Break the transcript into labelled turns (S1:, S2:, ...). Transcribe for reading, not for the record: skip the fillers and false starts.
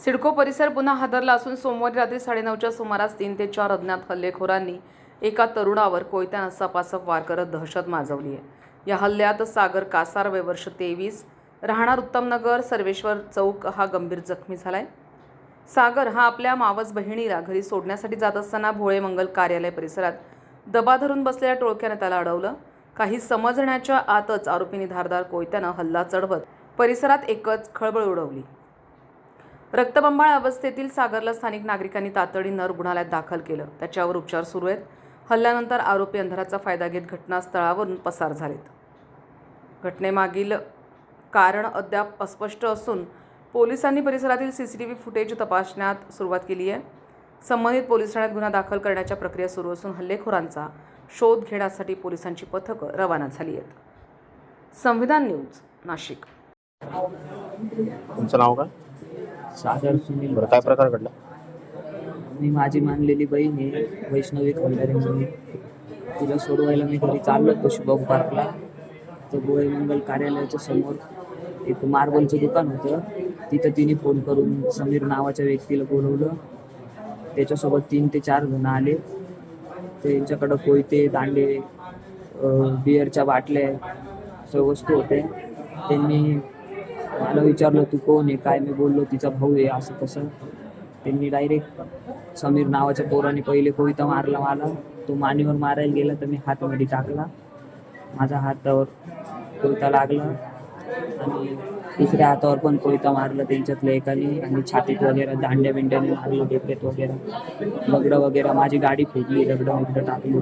S1: सिडको परिसर पुन्हा हादरला असून सोमवारी रात्री 9:30च्या सुमारास 3 ते 4 अज्ञात हल्लेखोरांनी एका तरुणावर कोयत्यानं सपासप वार करत दहशत माजवली आहे। या हल्ल्यात सागर कासार वय वर्ष 23 राहणार उत्तमनगर सर्वेश्वर चौक हा गंभीर जखमी झालाय। सागर हा आपल्या मावस बहिणीला घरी सोडण्यासाठी जात असताना भोळे मंगल कार्यालय परिसरात दबा धरून बसलेल्या टोळक्याने त्याला अडवलं। काही समजण्याच्या आतच आरोपींनी धारदार कोयत्यानं हल्ला चढवत परिसरात एकच खळबळ उडवली। रक्तबंबाळ अवस्थेतील सागरला स्थानिक नागरिकांनी तातडीनं रुग्णालयात दाखल केलं। त्याच्यावर उपचार सुरू आहेत। हल्ल्यानंतर आरोपी अंधाराचा फायदा घेत घटनास्थळावरून पसार झालेत। घटनेमागील कारण अद्याप अस्पष्ट असून पोलिसांनी परिसरातील सीसीटीव्ही फुटेज तपासण्यात सुरुवात केली आहे। संबंधित पोलीस ठाण्यात गुन्हा दाखल करण्याच्या प्रक्रिया सुरू असून हल्लेखोरांचा शोध घेण्यासाठी पोलिसांची पथकं रवाना झाली आहेत। संविधान न्यूज नाशिक।
S2: तुमचं नाव काय?
S3: सागर सुनील.
S2: बरं, काय प्रकार घडला?
S3: मी माझी मानलेली बहीण आहे वैष्णवी खंडारे म्हणून, तिला सोडवायला मी घरी चाललो होतो शुभम पार्कला। तर भोळे मंगल कार्यालयाच्या समोर एक मार्बलचं दुकान होतं, तिथं तिने फोन करून समीर नावाच्या व्यक्तीला बोलवलं। त्याच्यासोबत 3 ते 4 जण आले। त्यांच्याकडं कोयते, दांडे, बिअरच्या बाटल्या सर्व वस्तू होते। त्यांनी मला विचारलं तू कोण आहे काय? मी बोललो तिचा भाऊ आहे असं तसं। त्यांनी डायरेक्ट समीर नावाच्या पोराने पहिले कोयता मारला मला, तो मानेवर मारायला गेला तर मी हातमध्ये टाकला, माझ्या हातावर कोयता लागला आणि दुसऱ्या हातावर पण कोयता मारला त्यांच्यातल्या एकाने आणि छातीत वगैरे दांड्या बिंड्याने मारलं, डोक्यात वगैरे दगडं वगैरे, माझी गाडी फोडली, दगडं टाकली।